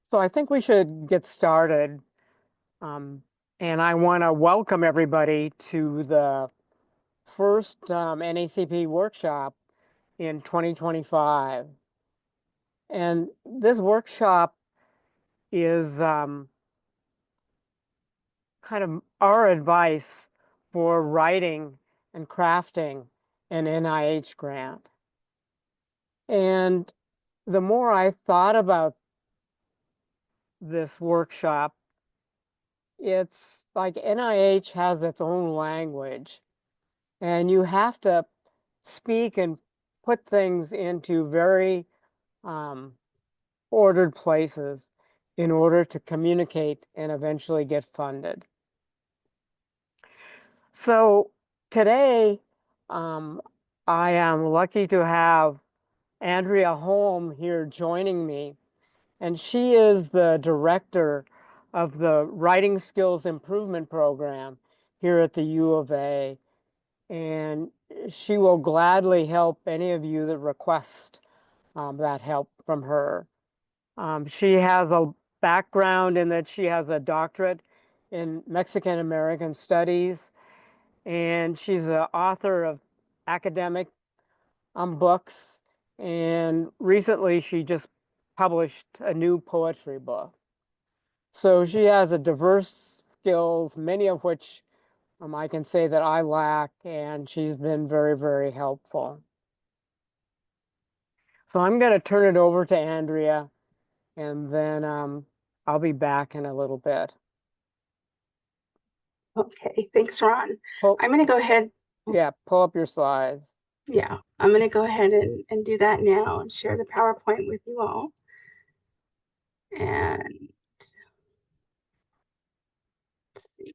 So I think we should get started. Um, and I want to welcome everybody to the first NACP workshop in 2025. And this workshop is kind of our advice for writing and crafting an NIH grant. And the more I thought about this workshop, it's like NIH has its own language, and you have to speak and put things into very um, ordered places in order to communicate and eventually get funded. So today, um, I am lucky to have Andrea Holm here joining me, and she is the director of the Writing Skills Improvement Program here at the U of A. And she will gladly help any of you that request that help from her. She has a background in that she has a doctorate in Mexican American Studies, and she's an author of academic books. And recently, she just published a new poetry book. So she has a diverse skills, many of which I can say that I lack, and she's been very, very helpful. So I'm going to turn it over to Andrea, and then I'll be back in a little bit. Okay, thanks, Ron. Pull, I'm going to go ahead. yeah, pull up your slides. Yeah, I'm going to go ahead and do that now and share the PowerPoint with you all. And let's see.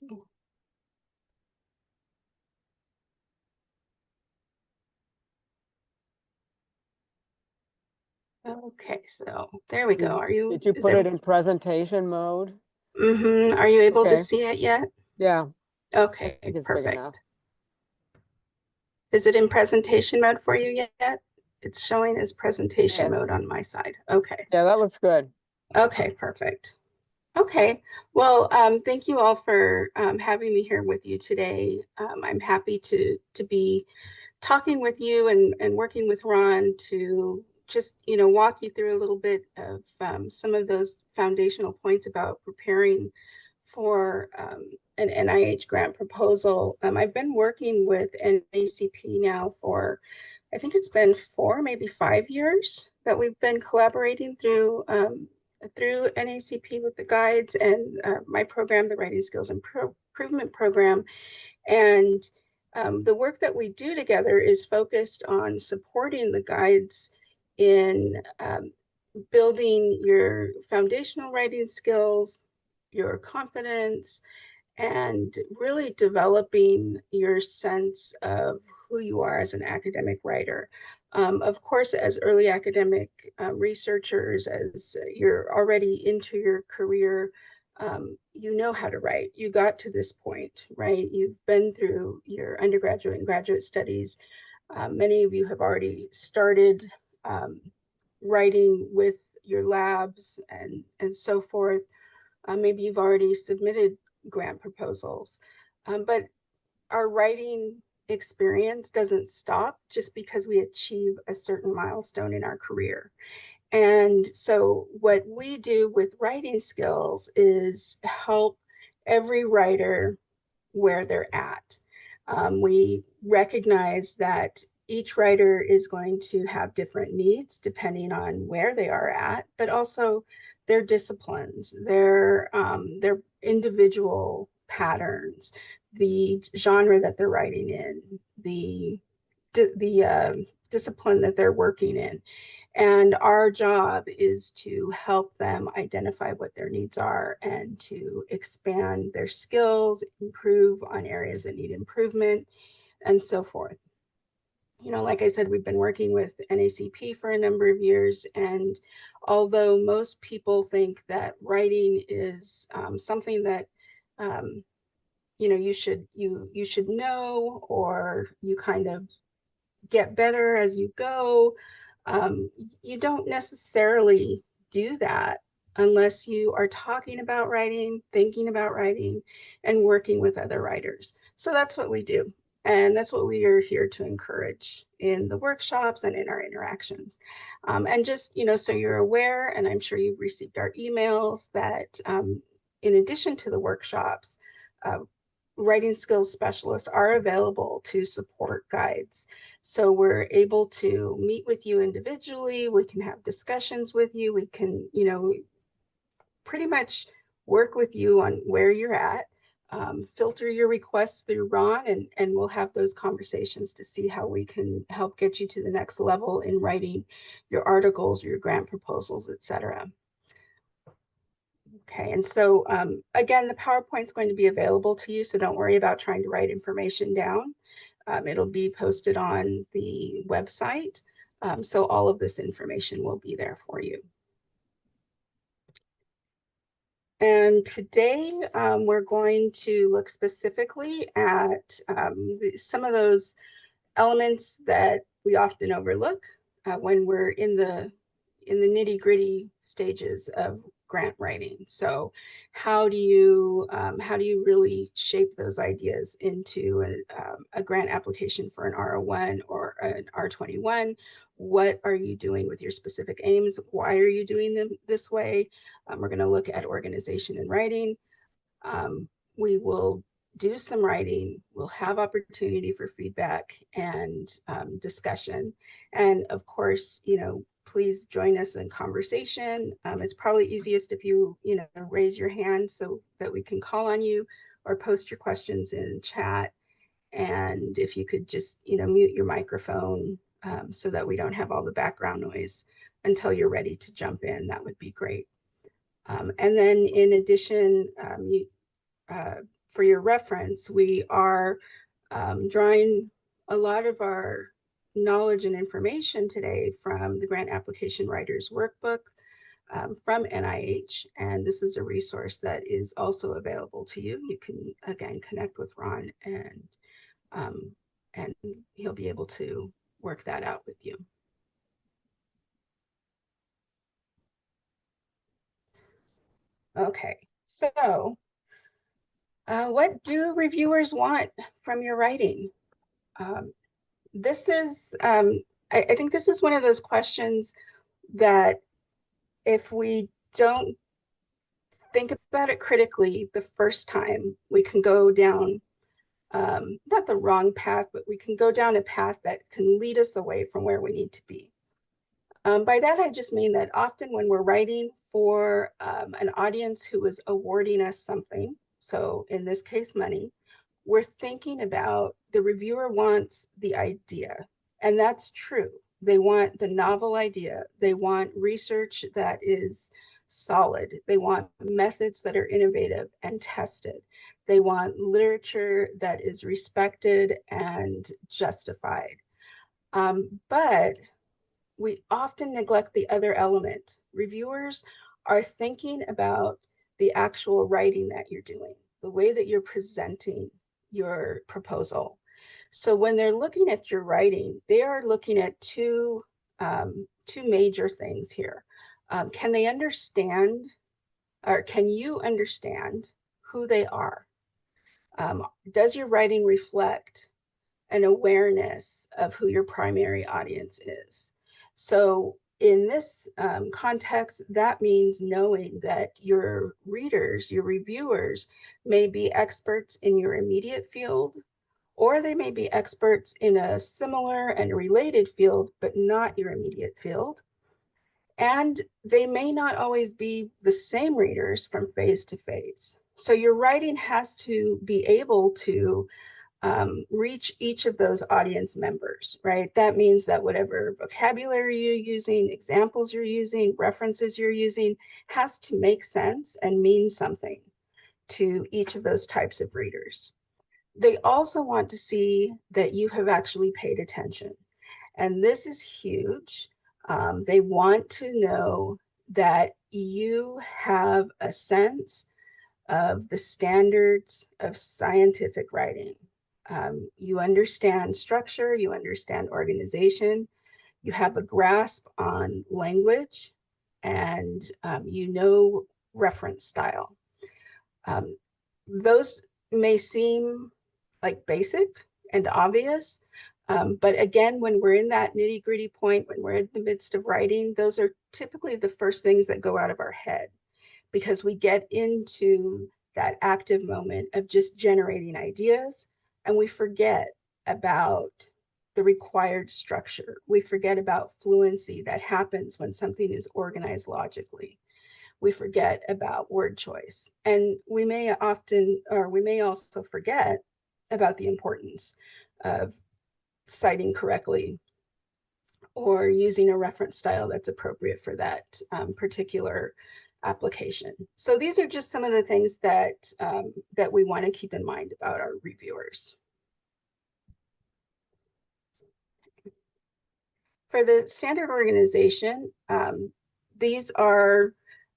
Okay, so there we go. Did you put it in presentation mode? Are you able to Okay, see it yet? yeah, Okay, I think it's big enough. perfect. Is it in presentation mode for you yet? It's showing as presentation Yeah, mode on my side. Okay. yeah, that looks good. Okay, perfect. Okay, well, thank you all for having me here with you today. I'm happy to be talking with you and working with Ron to just, walk you through a little bit of some of those foundational points about preparing for an NIH grant proposal. I've been working with NACP now for, I think it's been 4, maybe 5 years that we've been collaborating through NACP with the guides and my program, the Writing Skills Improvement Program. And the work that we do together is focused on supporting the guides in building your foundational writing skills, your confidence, and really developing your sense of who you are as an academic writer. Of course, as early academic researchers, as you're already into your career, you know how to write. You got to this point, right? You've been through your undergraduate and graduate studies. Many of you have already started writing with your labs and so forth. Maybe you've already submitted grant proposals, but our writing experience doesn't stop just because we achieve a certain milestone in our career. And so what we do with writing skills is help every writer where they're at. We recognize that each writer is going to have different needs depending on where they are at, but also their disciplines, their individual patterns, the genre that they're writing in, the discipline that they're working in. And our job is to help them identify what their needs are and to expand their skills, improve on areas that need improvement, and so forth. Like I said, we've been working with NACP for a number of years. And although most people think that writing is something that you should know, or you kind of get better as you go, you don't necessarily do that unless you are talking about writing, thinking about writing, and working with other writers. So that's what we do. And that's what we are here to encourage in the workshops and in our interactions. And just, so you're aware, and I'm sure you've received our emails, that in addition to the workshops, uh, writing skills specialists are available to support guides. So we're able to meet with you individually. We can have discussions with you. We can, pretty much work with you on where you're at, filter your requests through Ron, and we'll have those conversations to see how we can help get you to the next level in writing your articles, your grant proposals, etc. Okay, and so again, the PowerPoint's going to be available to you, so don't worry about trying to write information down. It'll be posted on the website, so all of this information will be there for you. And today we're going to look specifically at some of those elements that we often overlook when we're in the nitty-gritty stages of grant writing. So how do you really shape those ideas into a grant application for an R01 or an R21? What are you doing with your specific aims? Why are you doing them this way? We're going to look at organization and writing. Um, we will do some writing. We'll have opportunity for feedback and discussion. And of course, please join us in conversation. It's probably easiest if you, raise your hand so that we can call on you, or post your questions in chat. And if you could just, mute your microphone so that we don't have all the background noise until you're ready to jump in, that would be great. And then in addition, for your reference, we are drawing a lot of our knowledge and information today from the Grant Application Writers Workbook from NIH. And this is a resource that is also available to you. You can, again, connect with Ron, um, and he'll be able to work that out with you. Okay, so what do reviewers want from your writing? Um, this is, I think this is one of those questions that if we don't think about it critically the first time, we can go down, not the wrong path, but we can go down a path that can lead us away from where we need to be. By that, I just mean that often when we're writing for an audience who is awarding us something, so in this case, money, we're thinking about the reviewer wants the idea. And that's true. They want the novel idea. They want research that is solid. They want methods that are innovative and tested. They want literature that is respected and justified. But we often neglect the other element. Reviewers are thinking about the actual writing that you're doing, the way that you're presenting your proposal. So when they're looking at your writing, they are looking at two major things here. Can they understand, or can you understand who they are? Does your writing reflect an awareness of who your primary audience is? So in this context, that means knowing that your readers, your reviewers, may be experts in your immediate field, or they may be experts in a similar and related field, but not your immediate field. And they may not always be the same readers from phase to phase. So your writing has to be able to reach each of those audience members, right? That means that whatever vocabulary you're using, examples you're using, references you're using, has to make sense and mean something to each of those types of readers. They also want to see that you have actually paid attention. And this is huge. They want to know that you have a sense of the standards of scientific writing. You understand structure, you understand organization, you have a grasp on language and you know reference style. Um, those may seem like basic and obvious, but again, when we're in that nitty gritty point, when we're in the midst of writing, those are typically the first things that go out of our head because we get into that active moment of just generating ideas and we forget about the required structure. We forget about fluency that happens when something is organized logically. We forget about word choice. And we may often, or we may also forget about the importance of citing correctly or using a reference style that's appropriate for that particular application. So these are just some of the things that, that we want to keep in mind about our reviewers. For the standard organization, these are,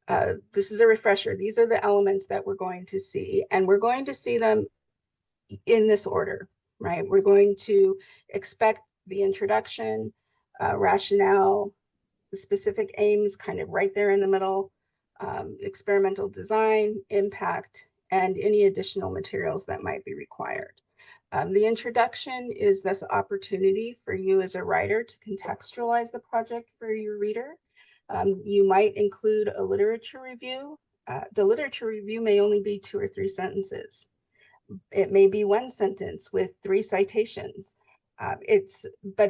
this is a refresher. These are the elements that we're going to see, and we're going to see them in this order, right? We're going to expect the introduction, rationale, the specific aims kind of right there in the middle, experimental design, impact, and any additional materials that might be required. The introduction is this opportunity for you as a writer to contextualize the project for your reader. You might include a literature review. The literature review may only be 2 or 3 sentences. It may be 1 sentence with 3 citations. But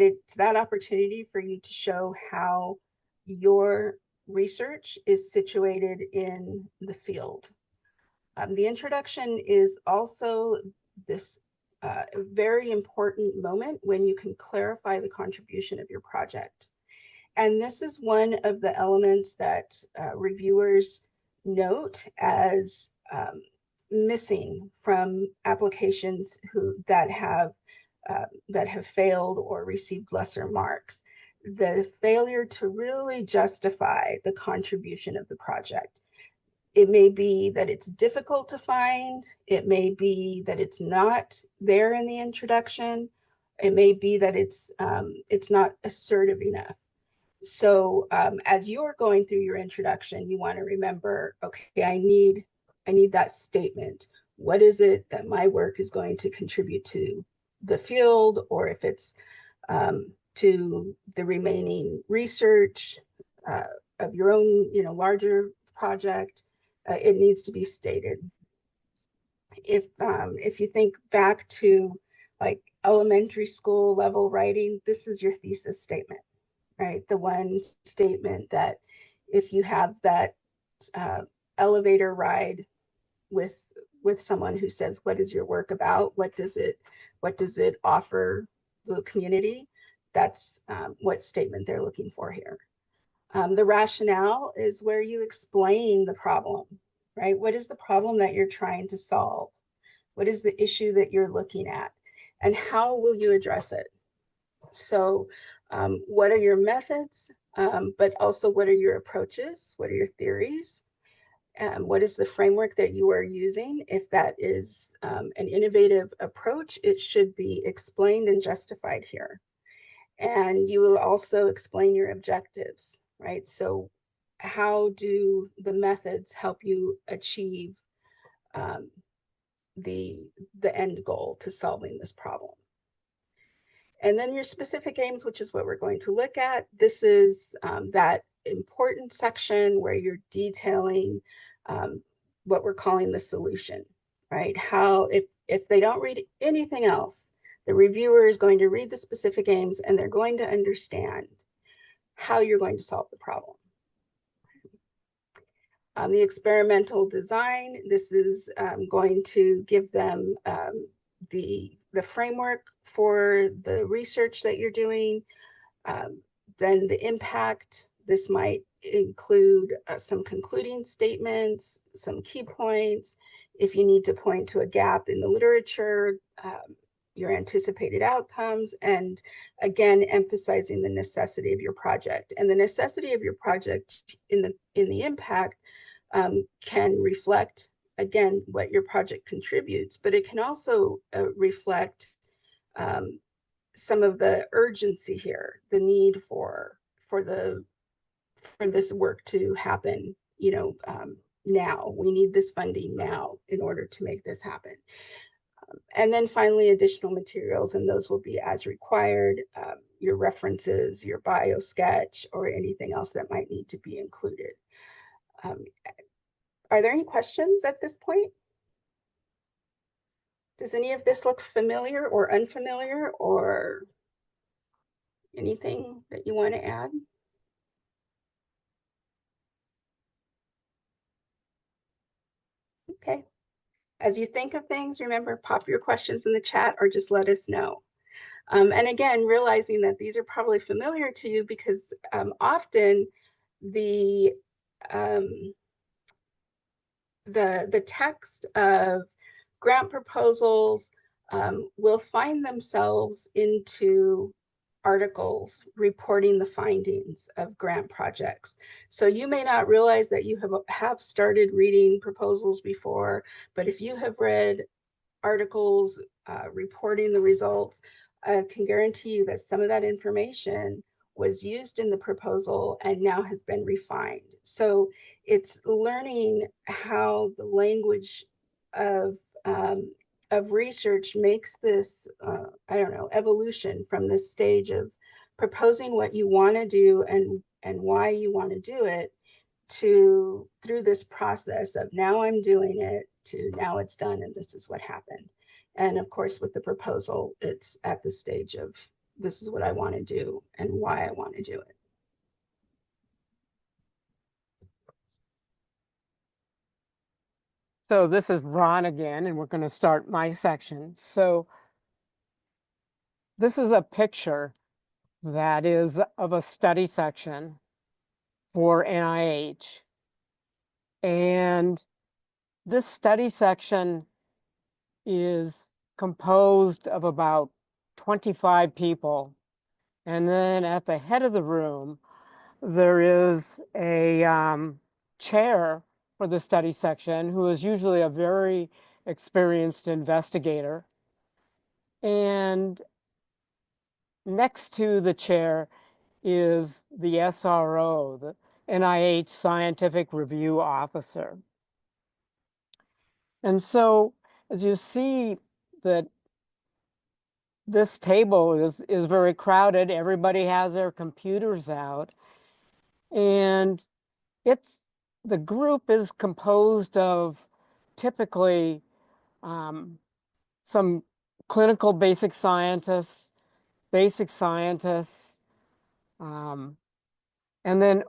it's that opportunity for you to show how your research is situated in the field. The introduction is also this very important moment when you can clarify the contribution of your project. And this is one of the elements that reviewers note as missing from applications that have failed or received lesser marks. The failure to really justify the contribution of the project. It may be that it's difficult to find. It may be that it's not there in the introduction. It may be that it's not assertive enough. So as you're going through your introduction, you want to remember, okay, I need that statement. What is it that my work is going to contribute to the field, or if it's to the remaining research of your own, larger project, it needs to be stated. If you think back to like elementary school level writing, this is your thesis statement, right? The one statement that if you have that uh, elevator ride with someone who says, what is your work about? What does it offer the community? That's what statement they're looking for here. The rationale is where you explain the problem, right? What is the problem that you're trying to solve? What is the issue that you're looking at? And how will you address it? So what are your methods, but also what are your approaches? What are your theories? What is the framework that you are using? If that is an innovative approach, it should be explained and justified here. And you will also explain your objectives, right? So how do the methods help you achieve um, the, the end goal to solving this problem? And then your specific aims, which is what we're going to look at. This is that important section where you're detailing what we're calling the solution, right? How, if they don't read anything else, the reviewer is going to read the specific aims and they're going to understand how you're going to solve the problem. The experimental design, this is going to give them the framework for the research that you're doing. Then the impact, this might include some concluding statements, some key points. If you need to point to a gap in the literature, your anticipated outcomes, and again, emphasizing the necessity of your project. And the necessity of your project in the impact can reflect, again, what your project contributes, but it can also reflect some of the urgency here, the need for the for this work to happen, now. We need this funding now in order to make this happen. And then finally, additional materials, and those will be as required, your references, your bio sketch, or anything else that might need to be included. Um, are there any questions at this point? Does any of this look familiar or unfamiliar, or anything that you want to add? Okay. As you think of things, remember, pop your questions in the chat or just let us know. And again, realizing that these are probably familiar to you because often the um, the text of grant proposals will find themselves into articles reporting the findings of grant projects. So you may not realize that you have started reading proposals before, but if you have read articles reporting the results, I can guarantee you that some of that information was used in the proposal and now has been refined. So it's learning how the language of um, of research makes this, I don't know, evolution from this stage of proposing what you want to do and why you want to do it to through this process of now I'm doing it to now it's done and this is what happened. And of course, with the proposal, it's at the stage of this is what I want to do and why I want to do it. So this is Ron again, and we're going to start my section. So this is a picture that is of a study section for NIH. And this study section is composed of about 25 people. And then at the head of the room, there is a chair for the study section who is usually a very experienced investigator. And next to the chair is the SRO, the NIH Scientific Review Officer. And so as you see that this table is very crowded, everybody has their computers out, and the group is composed of typically some clinical basic scientists, and then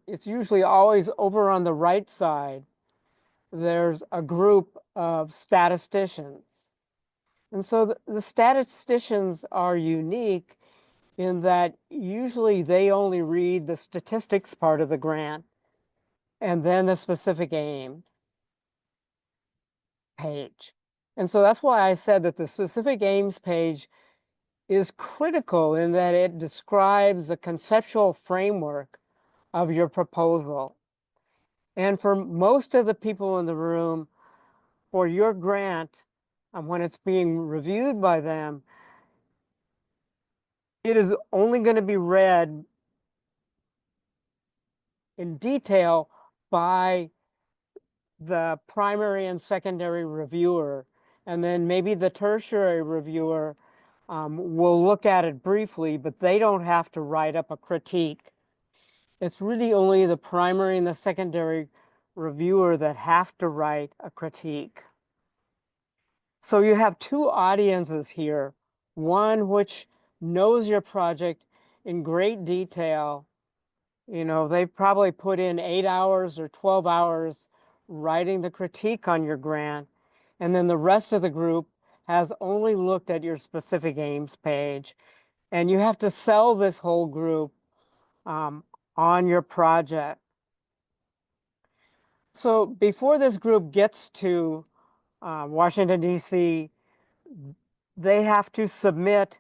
it's usually always over on the right side, there's a group of statisticians. And so the statisticians are unique in that usually they only read the statistics part of the grant and then the specific aim page. And so that's why I said that the specific aims page is critical in that it describes the conceptual framework of your proposal. And for most of the people in the room, for your grant, when it's being reviewed by them, it is only going to be read in detail by the primary and secondary reviewer. And then maybe the tertiary reviewer will look at it briefly, but they don't have to write up a critique. It's really only the primary and the secondary reviewer that have to write a critique. So you have two audiences here, one which knows your project in great detail. You know, they've probably put in 8 hours or 12 hours writing the critique on your grant. And then the rest of the group has only looked at your specific aims page. And you have to sell this whole group on your project. So before this group gets to Washington, D.C., they have to submit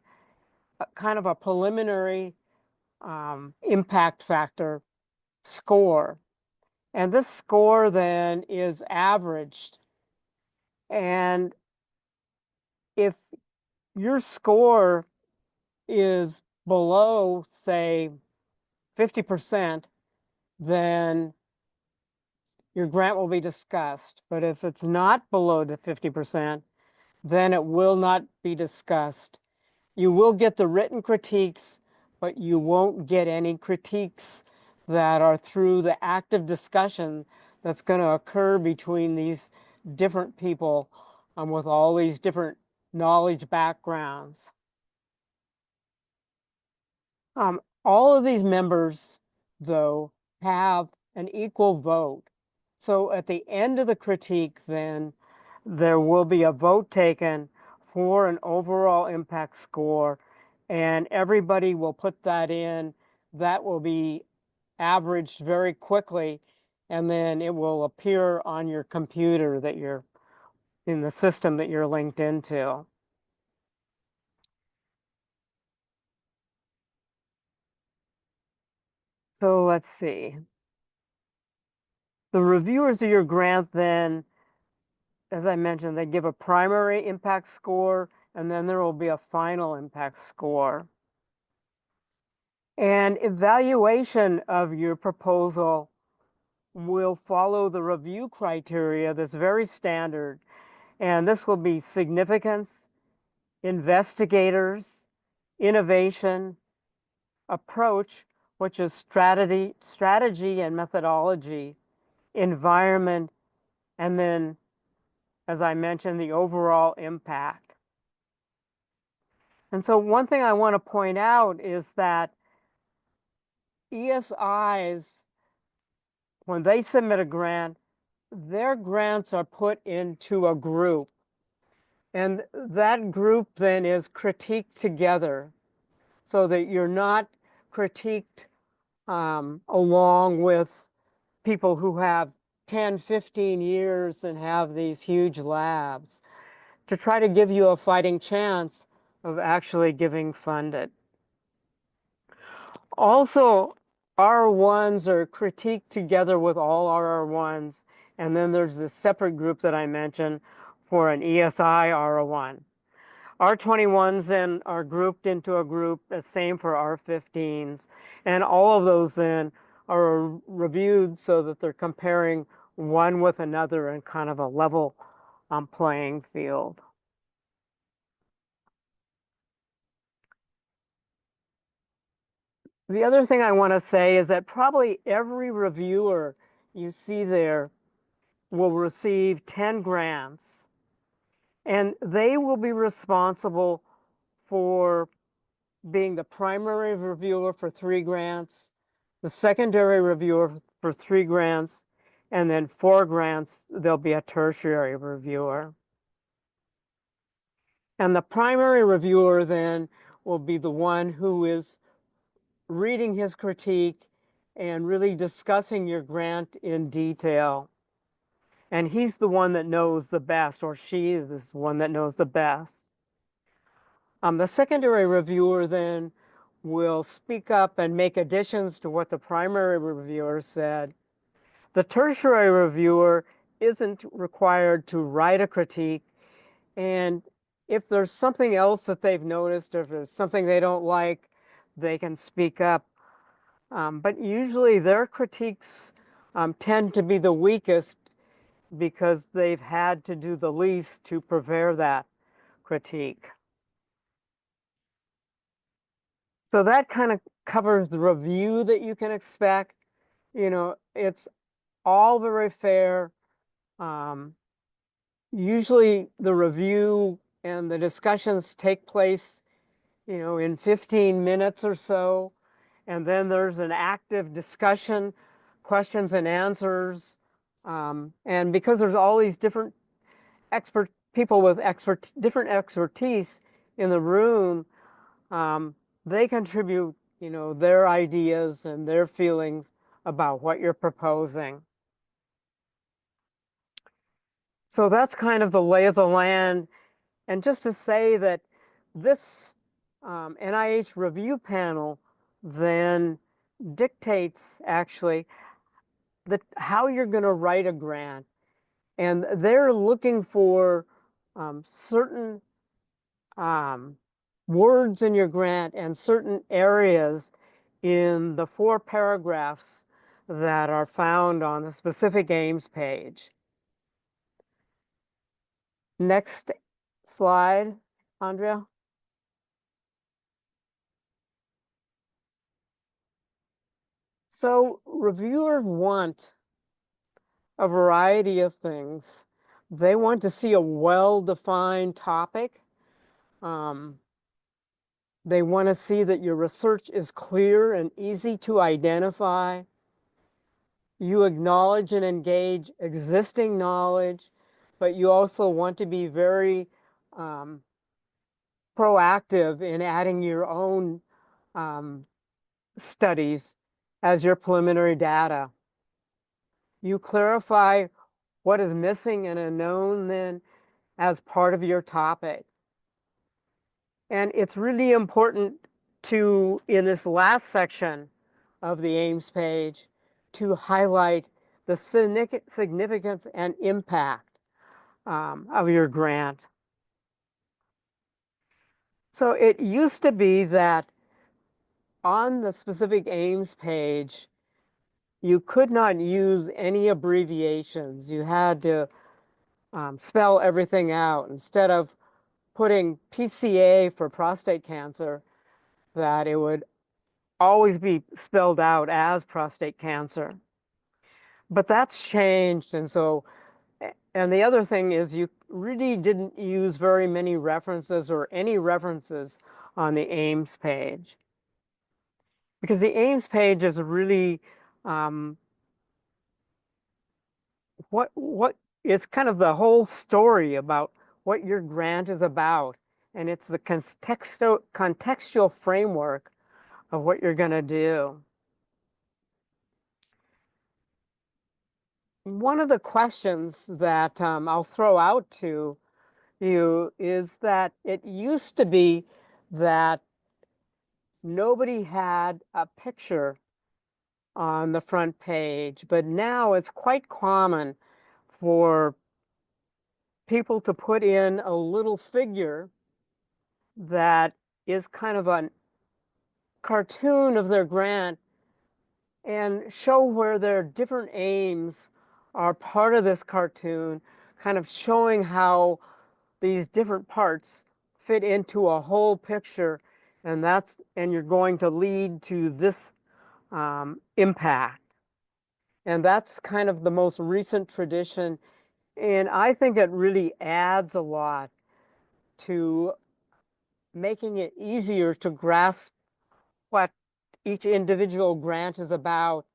kind of a preliminary impact factor score. And this score then is averaged. And if your score is below, say, 50%, then your grant will be discussed. But if it's not below the 50%, then it will not be discussed. You will get the written critiques, but you won't get any critiques that are through the active discussion that's going to occur between these different people with all these different knowledge backgrounds. All of these members, though, have an equal vote. So at the end of the critique, then, there will be a vote taken for an overall impact score, and everybody will put that in. That will be averaged very quickly, and then it will appear on your computer that you're in the system that you're linked into. So let's see. The reviewers of your grant then, as I mentioned, they give a primary impact score, and then there will be a final impact score. And evaluation of your proposal will follow the review criteria that's very standard. And this will be significance, investigators, innovation, approach, which is strategy and methodology, environment, and then, as I mentioned, the overall impact. And so one thing I want to point out is that ESIs, when they submit a grant, their grants are put into a group. And that group then is critiqued together so that you're not critiqued along with people who have 10, 15 years and have these huge labs to try to give you a fighting chance of actually getting funded. Also, R1s are critiqued together with all RR1s, and then there's this separate group that I mentioned for an ESI R1. R21s then are grouped into a group, the same for R15s, and all of those then are reviewed so that they're comparing one with another in kind of a level playing field. The other thing I want to say is that probably every reviewer you see there will receive 10 grants, and they will be responsible for being the primary reviewer for 3 grants, the secondary reviewer for 3 grants, and then 4 grants, there'll be a tertiary reviewer. And the primary reviewer then will be the one who is reading his critique and really discussing your grant in detail. And he's the one that knows the best, or she is the one that knows the best. The secondary reviewer then will speak up and make additions to what the primary reviewer said. The tertiary reviewer isn't required to write a critique, and if there's something else that they've noticed, or if there's something they don't like, they can speak up. But usually their critiques tend to be the weakest because they've had to do the least to prepare that critique. So that kind of covers the review that you can expect. You know, it's all very fair. Usually the review and the discussions take place, you know, in 15 minutes or so. And then there's an active discussion, questions and answers. And because there's all these different people with different expertise in the room, they contribute, you know, their ideas and their feelings about what you're proposing. So that's kind of the lay of the land. And just to say that this NIH review panel then dictates actually how you're going to write a grant. And they're looking for certain words in your grant and certain areas in the 4 paragraphs that are found on the specific aims page. Next slide, Andrea. So reviewers want a variety of things. They want to see a well-defined topic. Um, they want to see that your research is clear and easy to identify. You acknowledge and engage existing knowledge, but you also want to be very um, proactive in adding your own um, studies as your preliminary data. You clarify what is missing and unknown then as part of your topic. And it's really important to, in this last section of the aims page, to highlight the significance and impact of your grant. So it used to be that on the specific aims page, you could not use any abbreviations. You had to spell everything out instead of putting PCA for prostate cancer, that it would always be spelled out as prostate cancer. But that's changed. And the other thing is you really didn't use very many references or any references on the aims page. Because the aims page is really what is kind of the whole story about what your grant is about. And it's the contextual framework of what you're going to do. One of the questions that I'll throw out to you is that it used to be that nobody had a picture on the front page, but now it's quite common for people to put in a little figure that is kind of a cartoon of their grant and show where their different aims are part of this cartoon, kind of showing how these different parts fit into a whole picture, and you're going to lead to this impact. And that's kind of the most recent tradition, and I think it really adds a lot to making it easier to grasp what each individual grant is about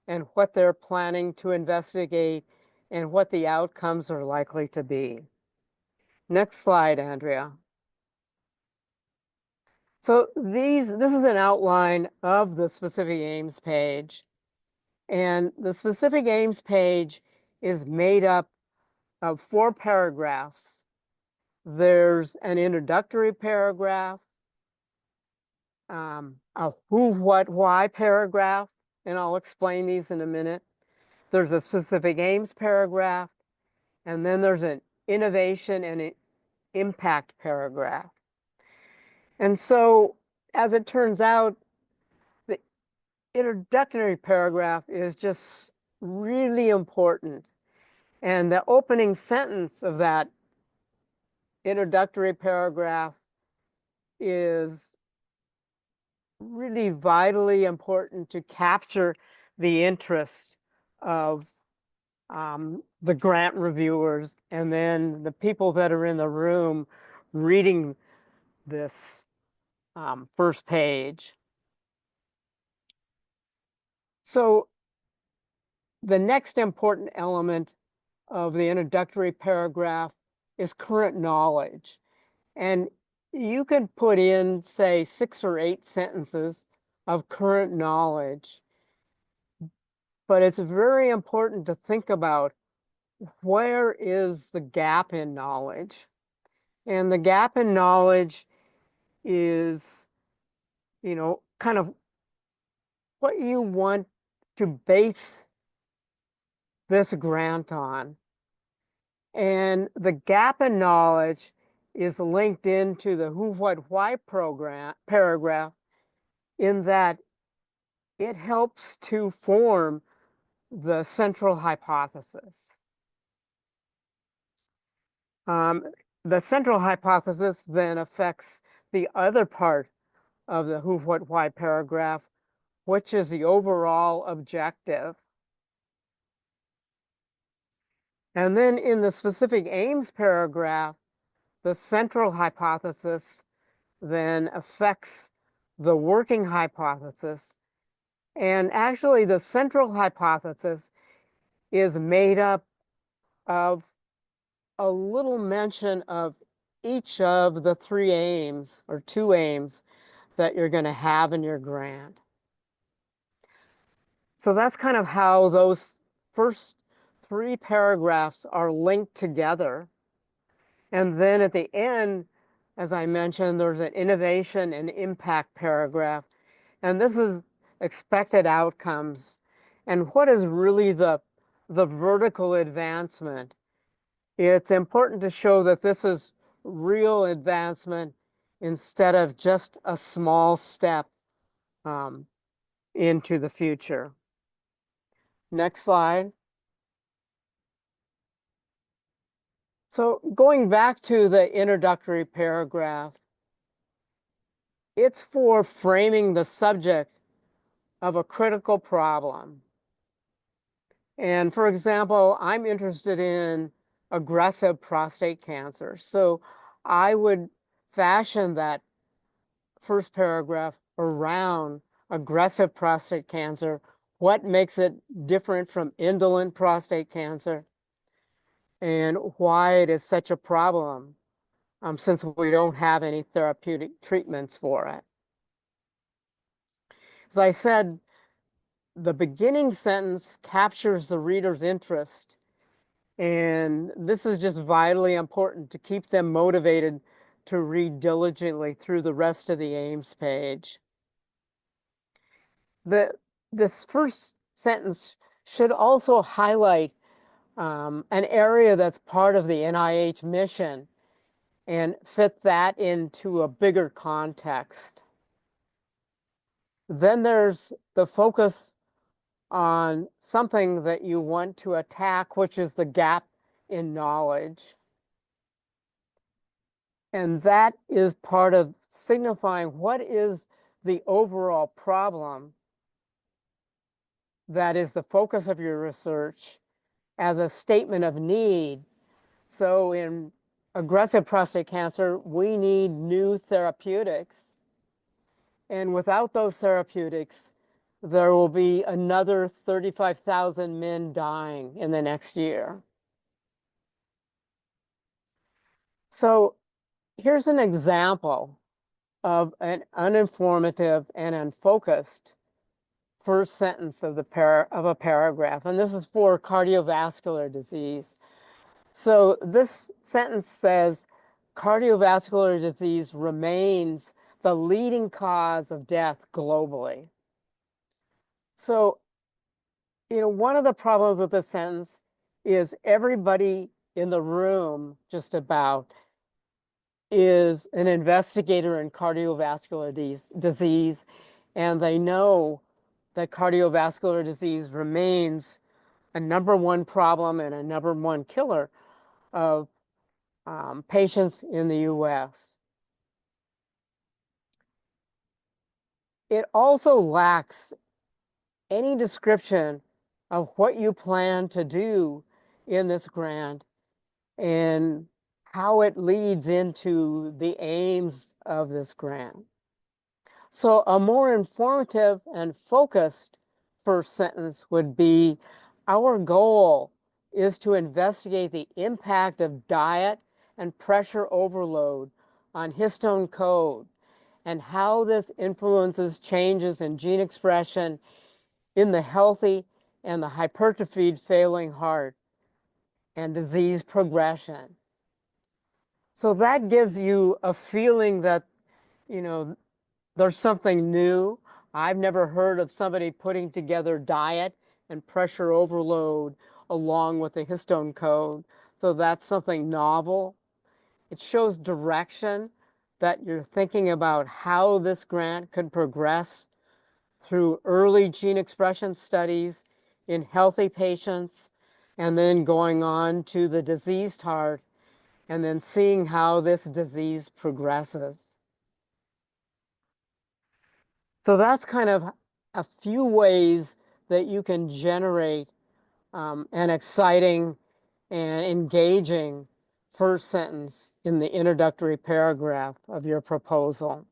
and what they're planning to investigate and what the outcomes are likely to be. Next slide, Andrea. So this is an outline of the specific aims page. And the specific aims page is made up of 4 paragraphs. There's an introductory paragraph, a who, what, why paragraph, and I'll explain these in a minute. There's a specific aims paragraph, and then there's an innovation and an impact paragraph. And so, as it turns out, the introductory paragraph is just really important. And the opening sentence of that introductory paragraph is really vitally important to capture the interest of the grant reviewers and then the people that are in the room reading this first page. So the next important element of the introductory paragraph is current knowledge. And you can put in, say, 6 or 8 sentences of current knowledge, but it's very important to think about where is the gap in knowledge. And the gap in knowledge is, kind of what you want to base this grant on. And the gap in knowledge is linked into the who, what, why paragraph, in that it helps to form the central hypothesis. Um, the central hypothesis then affects the other part of the who, what, why paragraph, which is the overall objective. And then in the specific aims paragraph, the central hypothesis then affects the working hypothesis. And actually, the central hypothesis is made up of a little mention of each of the three aims or two aims that you're going to have in your grant. So that's kind of how those first three paragraphs are linked together. And then at the end, as I mentioned, there's an innovation and impact paragraph. And this is expected outcomes. And what is really the vertical advancement? It's important to show that this is real advancement instead of just a small step um, into the future. Next slide. So going back to the introductory paragraph, it's for framing the subject of a critical problem. And for example, I'm interested in aggressive prostate cancer. So I would fashion that first paragraph around aggressive prostate cancer, what makes it different from indolent prostate cancer, and why it is such a problem, since we don't have any therapeutic treatments for it. As I said, the beginning sentence captures the reader's interest, and this is just vitally important to keep them motivated to read diligently through the rest of the aims page. This first sentence should also highlight an area that's part of the NIH mission and fit that into a bigger context. Then there's the focus on something that you want to attack, which is the gap in knowledge. And that is part of signifying what is the overall problem that is the focus of your research as a statement of need. So in aggressive prostate cancer, we need new therapeutics. And without those therapeutics, there will be another 35,000 men dying in the next year. So here's an example of an uninformative and unfocused first sentence of a paragraph, and this is for cardiovascular disease. So this sentence says, cardiovascular disease remains the leading cause of death globally. So, one of the problems with this sentence is everybody in the room, just about, is an investigator in cardiovascular disease, and they know that cardiovascular disease remains a #1 problem and a #1 killer of patients in the US. It also lacks any description of what you plan to do in this grant and how it leads into the aims of this grant. So a more informative and focused first sentence would be, our goal is to investigate the impact of diet and pressure overload on histone code and how this influences changes in gene expression in the healthy and the hypertrophied failing heart and disease progression. So that gives you a feeling that, there's something new. I've never heard of somebody putting together diet and pressure overload along with the histone code. So that's something novel. It shows direction, that you're thinking about how this grant could progress through early gene expression studies in healthy patients, and then going on to the diseased heart, and then seeing how this disease progresses. So that's kind of a few ways that you can generate an exciting and engaging first sentence in the introductory paragraph of your proposal.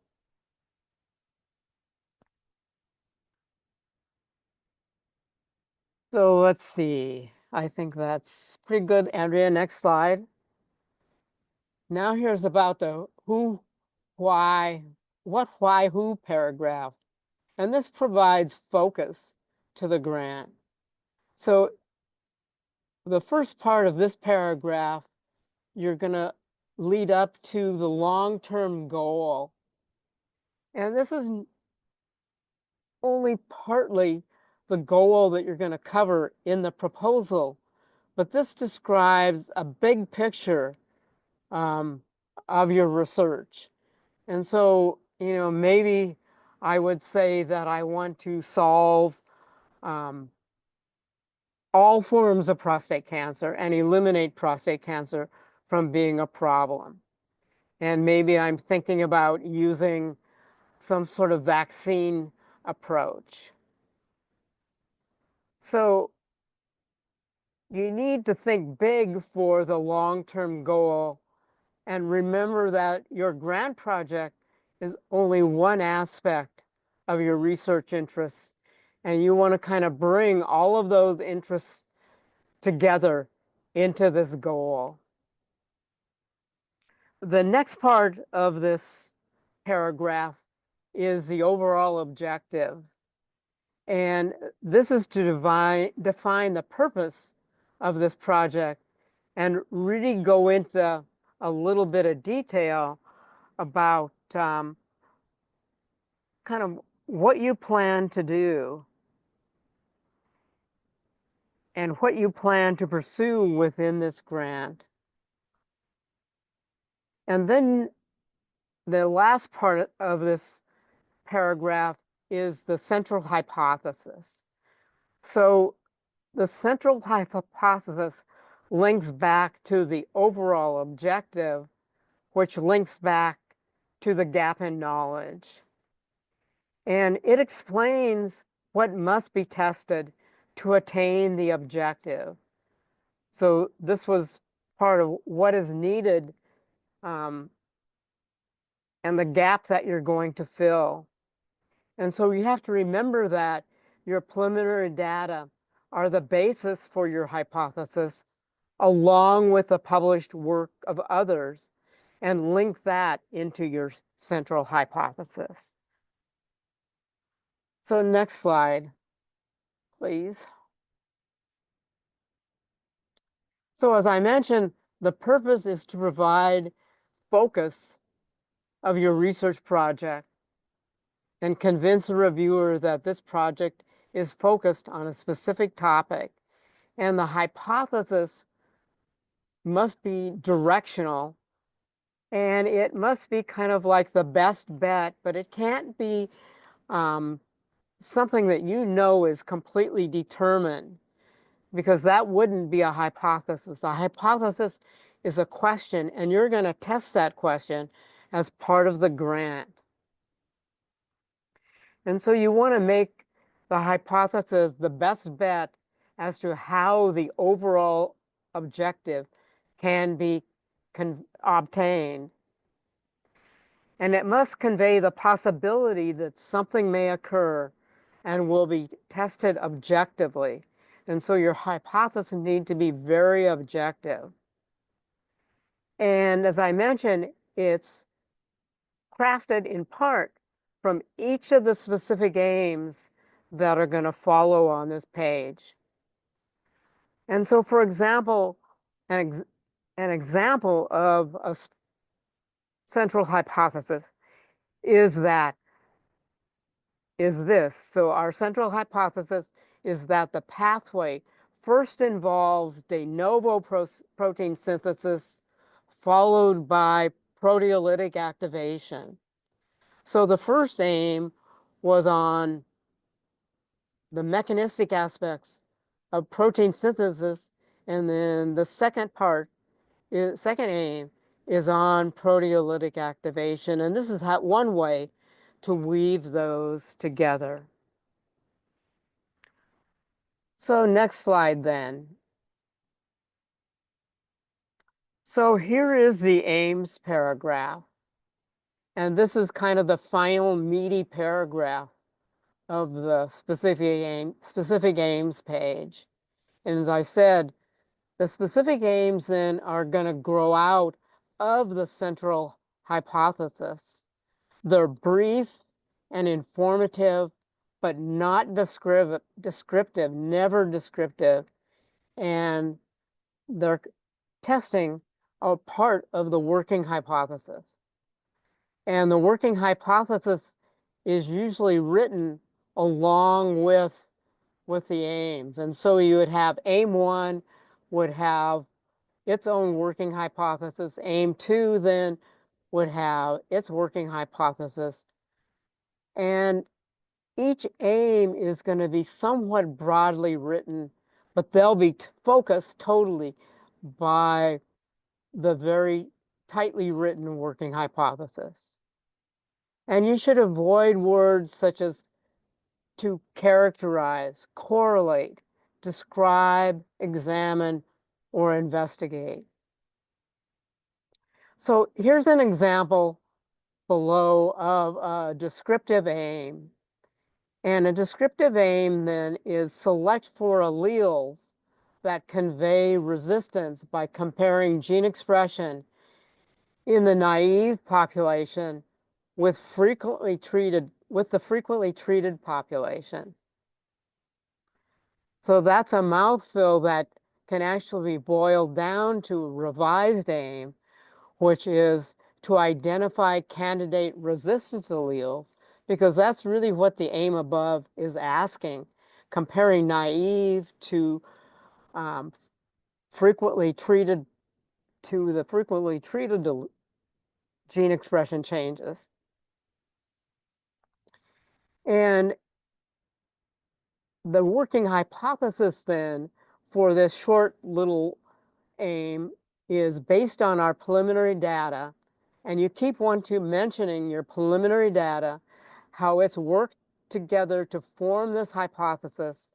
So let's see. I think that's pretty good, Andrea. Next slide. Now here's about the who, why, what, why, who paragraph. And this provides focus to the grant. So the first part of this paragraph, you're going to lead up to the long-term goal. And this is only partly the goal that you're going to cover in the proposal, but this describes a big picture um, of your research. And so, maybe I would say that I want to solve um, all forms of prostate cancer and eliminate prostate cancer from being a problem. And maybe I'm thinking about using some sort of vaccine approach. So you need to think big for the long-term goal and remember that your grant project is only one aspect of your research interests, and you want to kind of bring all of those interests together into this goal. The next part of this paragraph is the overall objective. And this is to define the purpose of this project and really go into a little bit of detail about kind of what you plan to do and what you plan to pursue within this grant. And then the last part of this paragraph is the central hypothesis. So the central hypothesis links back to the overall objective, which links back to the gap in knowledge. And it explains what must be tested to attain the objective. So this was part of what is needed um, and the gap that you're going to fill. And so you have to remember that your preliminary data are the basis for your hypothesis, along with the published work of others, and link that into your central hypothesis. So next slide, please. So as I mentioned, the purpose is to provide focus of your research project and convince a reviewer that this project is focused on a specific topic. And the hypothesis must be directional, and it must be kind of like the best bet, but it can't be something that is completely determined, because that wouldn't be a hypothesis. A hypothesis is a question, and you're going to test that question as part of the grant. And so you want to make the hypothesis the best bet as to how the overall objective can be obtained. And it must convey the possibility that something may occur and will be tested objectively. And so your hypothesis need to be very objective. And as I mentioned, it's crafted in part from each of the specific aims that are going to follow on this page. And so, for example, an example of a central hypothesis is this. So our central hypothesis is that the pathway first involves de novo protein synthesis, followed by proteolytic activation. So the first aim was on the mechanistic aspects of protein synthesis, and then the second aim is on proteolytic activation, and this is one way to weave those together. So next slide then. So here is the aims paragraph, and this is kind of the final meaty paragraph of the specific aims page. And as I said, the specific aims then are going to grow out of the central hypothesis. They're brief and informative, but not descriptive, never descriptive. And they're testing a part of the working hypothesis. And the working hypothesis is usually written along with the aims. And so you would have aim one would have its own working hypothesis. Aim two then would have its working hypothesis. And each aim is going to be somewhat broadly written, but they'll be focused totally by the very tightly written working hypothesis. And you should avoid words such as to characterize, correlate, describe, examine, or investigate. So here's an example below of a descriptive aim. And a descriptive aim then is select for alleles that convey resistance by comparing gene expression in the naive population with the frequently treated population. So that's a mouthful that can actually be boiled down to a revised aim, which is to identify candidate resistance alleles, because that's really what the aim above is asking, comparing naive to frequently treated to the frequently treated gene expression changes. And the working hypothesis then for this short little aim is based on our preliminary data, and you keep mentioning your preliminary data, how it's worked together to form this hypothesis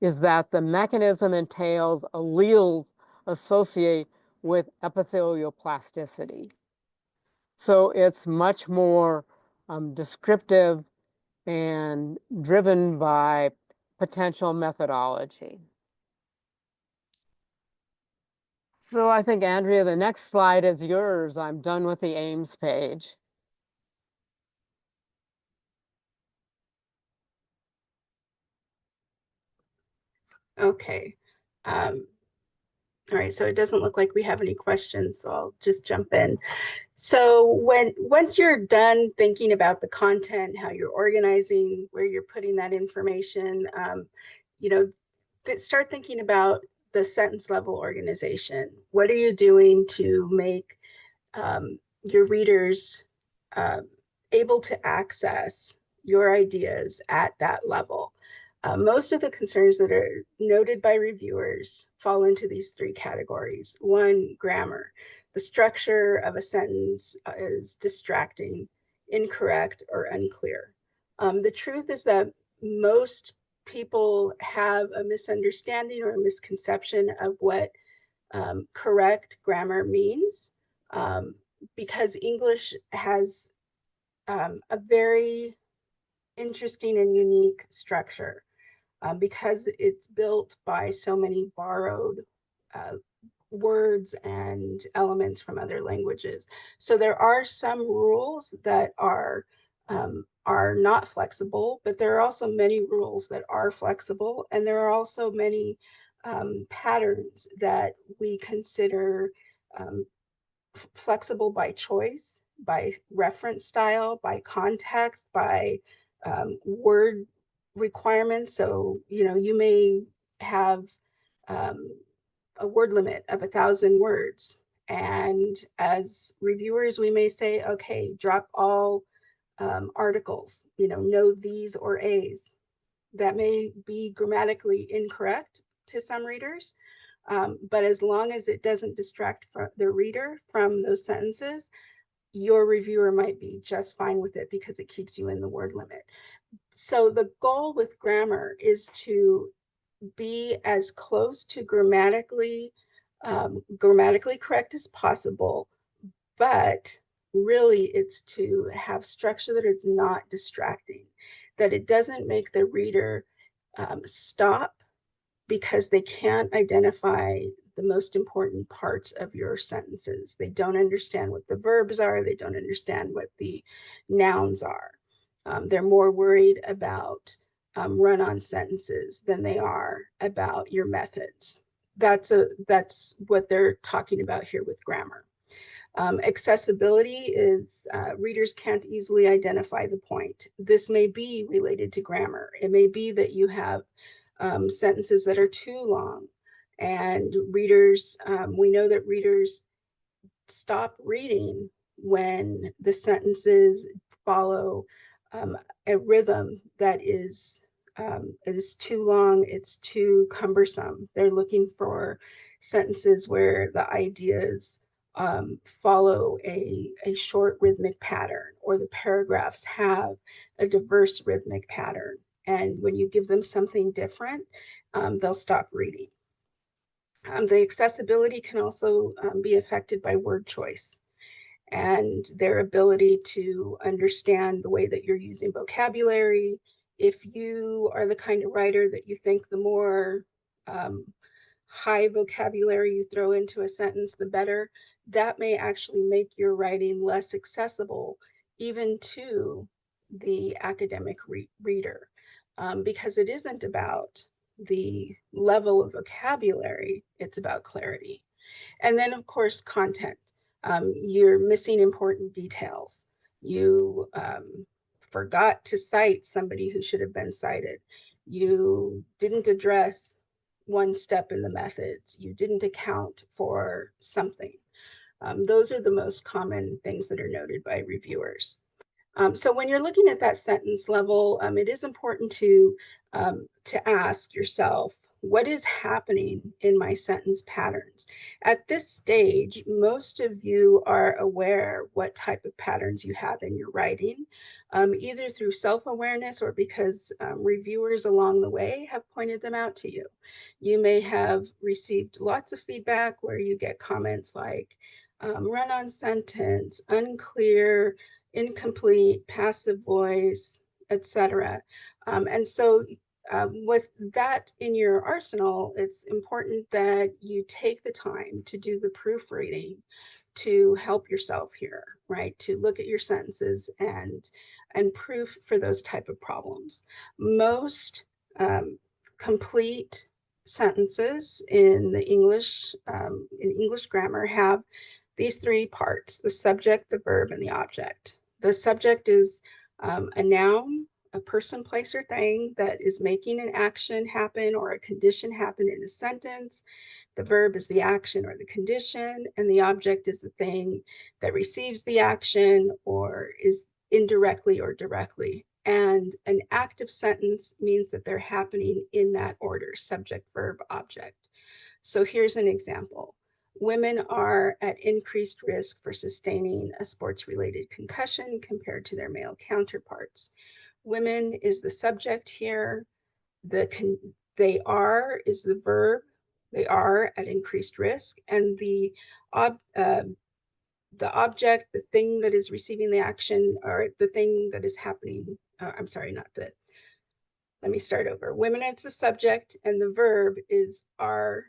is that the mechanism entails alleles associate with epithelial plasticity. So it's much more descriptive and driven by potential methodology. So I think, Andrea, the next slide is yours. I'm done with the aims page. Okay. All right, so it doesn't look like we have any questions, so I'll just jump in. So once you're done thinking about the content, how you're organizing, where you're putting that information, you know, start thinking about the sentence level organization. What are you doing to make your readers uh, able to access your ideas at that level? Most of the concerns that are noted by reviewers fall into these three categories. One, grammar. The structure of a sentence is distracting, incorrect, or unclear. The truth is that most people have a misunderstanding or a misconception of what correct grammar means, because English has a very interesting and unique structure, because it's built by so many borrowed uh, words and elements from other languages. So there are some rules that are not flexible, but there are also many rules that are flexible, and there are also many patterns that we consider um, flexible by choice, by reference style, by context, by word requirements. So, you may have um, a word limit of 1,000 words. And as reviewers, we may say, okay, drop all articles, no these or a's. that may be grammatically incorrect to some readers, but as long as it doesn't distract the reader from those sentences, your reviewer might be just fine with it because it keeps you in the word limit. So the goal with grammar is to be as close to grammatically correct as possible, but really it's to have structure that is not distracting, that it doesn't make the reader stop because they can't identify the most important parts of your sentences. They don't understand what the verbs are, they don't understand what the nouns are. They're more worried about run-on sentences than they are about your methods. That's what they're talking about here with grammar. Accessibility is readers can't easily identify the point. This may be related to grammar. It may be that you have sentences that are too long, and readers, we know that readers stop reading when the sentences follow a rhythm that is too long, it's too cumbersome. They're looking for sentences where the ideas follow a short rhythmic pattern, or the paragraphs have a diverse rhythmic pattern. And when you give them something different, they'll stop reading. The accessibility can also be affected by word choice and their ability to understand the way that you're using vocabulary. If you are the kind of writer that you think the more um, high vocabulary you throw into a sentence, the better, that may actually make your writing less accessible even to the academic reader, because it isn't about the level of vocabulary, it's about clarity. And then, of course, content. You're missing important details. You forgot to cite somebody who should have been cited. You didn't address one step in the methods. You didn't account for something. Those are the most common things that are noted by reviewers. So when you're looking at that sentence level, it is important to ask yourself, what is happening in my sentence patterns? At this stage, most of you are aware what type of patterns you have in your writing, either through self-awareness or because reviewers along the way have pointed them out to you. You may have received lots of feedback where you get comments like run-on sentence, unclear, incomplete, passive voice, etc. And so with that in your arsenal, it's important that you take the time to do the proofreading to help yourself here, right? To look at your sentences and proof for those type of problems. Most complete sentences in English grammar have these three parts: the subject, the verb, and the object. The subject is a noun, a person, place, or thing that is making an action happen or a condition happen in a sentence. The verb is the action or the condition, and the object is the thing that receives the action or is indirectly or directly. And an active sentence means that they're happening in that order: subject, verb, object. So here's an example. Women are at increased risk for sustaining a sports-related concussion compared to their male counterparts. Women is the subject here. They are is the verb. They are at increased risk. And the object, the thing that is receiving the action, or the thing that is happening, I'm sorry, not the, let me start over. Women is the subject, and the verb are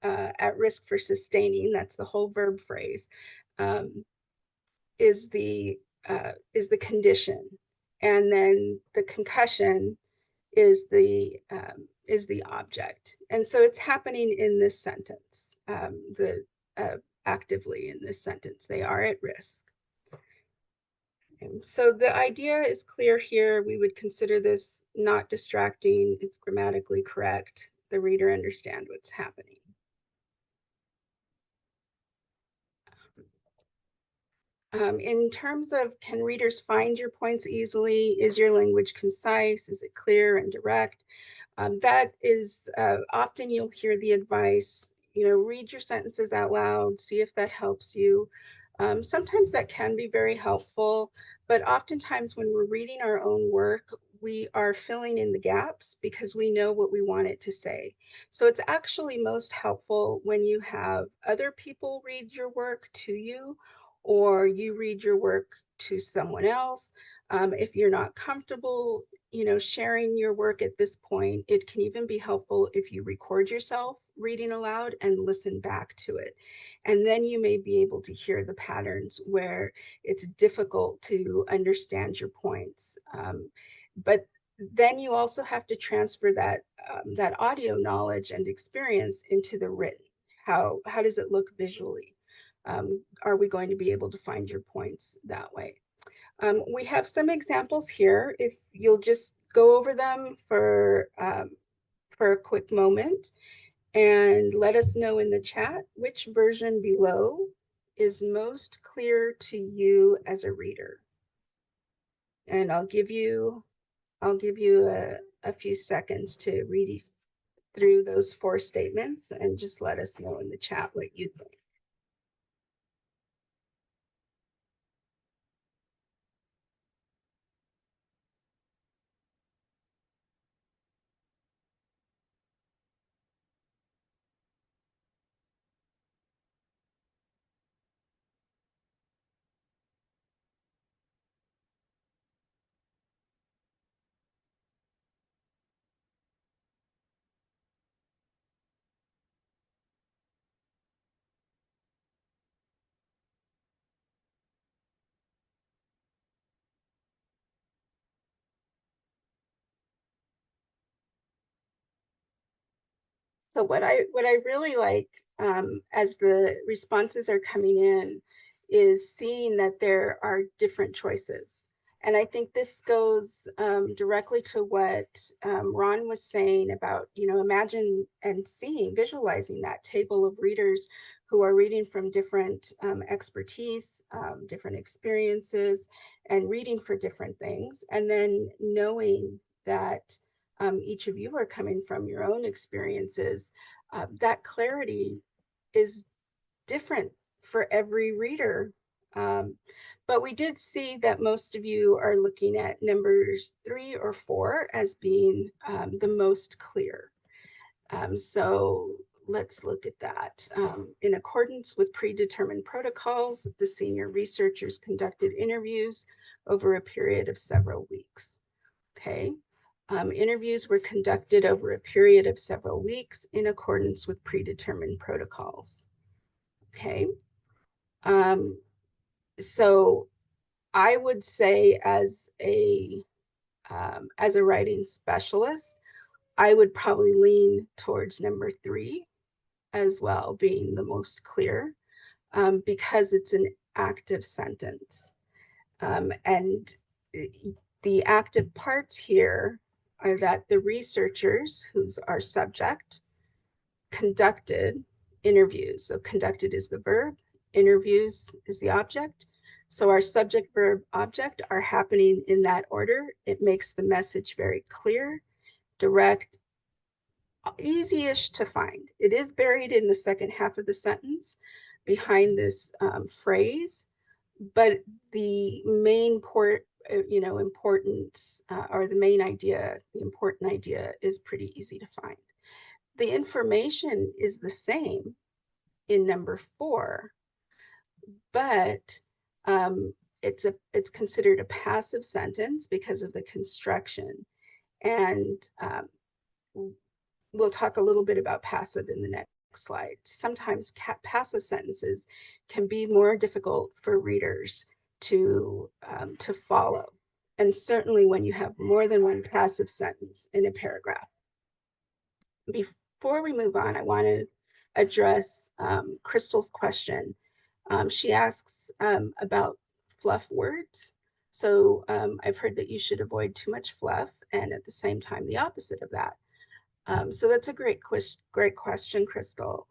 at risk for sustaining, that's the whole verb phrase, um, is the condition, and then the concussion is the object, and so it's happening in this sentence. Actively in this sentence, they are at risk. And so the idea is clear here. We would consider this not distracting. It's grammatically correct. The reader understands what's happening. In terms of, can readers find your points easily? Is your language concise? Is it clear and direct? That is often you'll hear the advice, read your sentences out loud, see if that helps you. Sometimes that can be very helpful, but oftentimes when we're reading our own work, we are filling in the gaps because we know what we want it to say. So it's actually most helpful when you have other people read your work to you, or you read your work to someone else. If you're not comfortable, sharing your work at this point, it can even be helpful if you record yourself reading aloud and listen back to it. And then you may be able to hear the patterns where it's difficult to understand your points. But then you also have to transfer that audio knowledge and experience into the written. How does it look visually? Are we going to be able to find your points that way? We have some examples here. If you'll just go over them for a quick moment and let us know in the chat which version below is most clear to you as a reader. And I'll give you a few seconds to read through those 4 statements and just let us know in the chat what you think. So what I really like, as the responses are coming in, is seeing that there are different choices. And I think this goes directly to what Ron was saying about, imagine and seeing, visualizing that table of readers who are reading from different expertise, different experiences, and reading for different things. And then knowing that each of you are coming from your own experiences, that clarity is different for every reader. Um, but we did see that most of you are looking at numbers 3 or 4 as being the most clear. So let's look at that. In accordance with predetermined protocols, the senior researchers conducted interviews over a period of several weeks. Okay. Interviews were conducted over a period of several weeks in accordance with predetermined protocols. Okay. Um, so I would say as a writing specialist, I would probably lean towards number 3 as well, being the most clear, because it's an active sentence. And the active parts here are that the researchers, who's our subject, conducted interviews. So conducted is the verb, interviews is the object. So our subject, verb, object are happening in that order. It makes the message very clear, direct, easy-ish to find. It is buried in the second half of the sentence behind this phrase, but the main importance, or the main idea, the important idea is pretty easy to find. The information is the same in number 4, but it's considered a passive sentence because of the construction. And we'll talk a little bit about passive in the next slide. Sometimes passive sentences can be more difficult for readers to follow, and certainly when you have more than one passive sentence in a paragraph. Before we move on, I want to address Crystal's question. She asks about fluff words. So I've heard that you should avoid too much fluff, and at the same time, the opposite of that. So that's a great question, Crystal.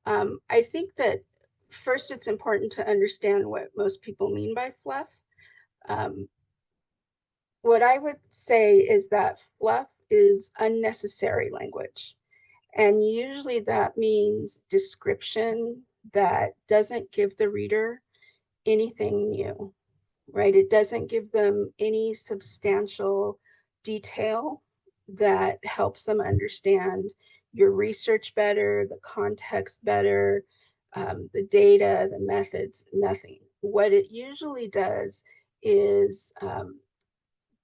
I think that first, it's important to understand what most people mean by fluff. Um, what I would say is that fluff is unnecessary language. And usually that means description that doesn't give the reader anything new, right? It doesn't give them any substantial detail that helps them understand your research better, the context better, the data, the methods, nothing. What it usually does is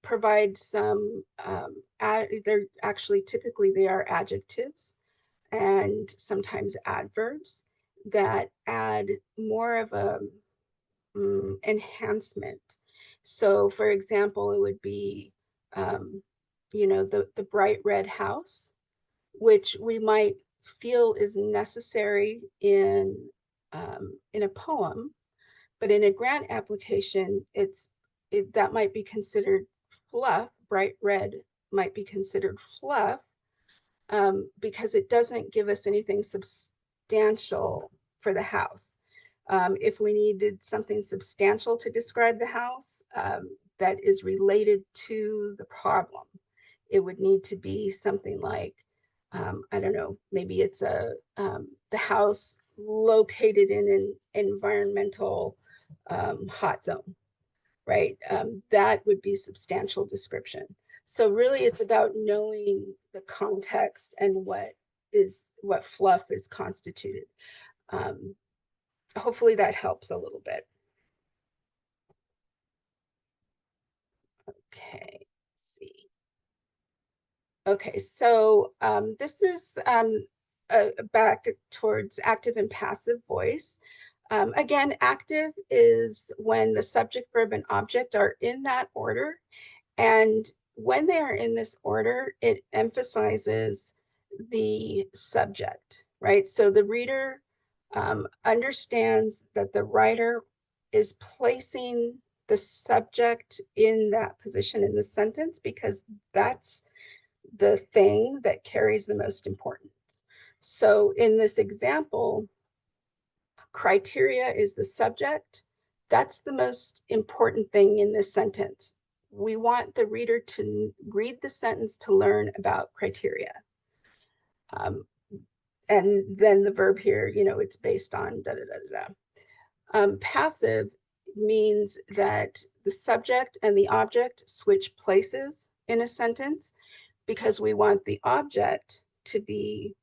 provide some, they're actually typically they are adjectives and sometimes adverbs that add more of a enhancement. So, for example, it would be, um, the bright red house, which we might feel is necessary in a poem, but in a grant application, that might be considered fluff. Bright red might be considered fluff because it doesn't give us anything substantial for the house. If we needed something substantial to describe the house that is related to the problem, it would need to be something like, I don't know, maybe it's the house located in an environmental hot zone, right? That would be substantial description. So really it's about knowing the context and what fluff is constituted. Um, Hopefully that helps a little bit. Okay, let's see. Okay, so this is back towards active and passive voice. Again, active is when the subject, verb, and object are in that order. And when they are in this order, it emphasizes the subject, right? So the reader understands that the writer is placing the subject in that position in the sentence because that's the thing that carries the most importance. So in this example, criteria is the subject. That's the most important thing in this sentence. We want the reader to read the sentence to learn about criteria. Um, and then the verb here, it's based on da da da da. Passive means that the subject and the object switch places in a sentence because we want the object to be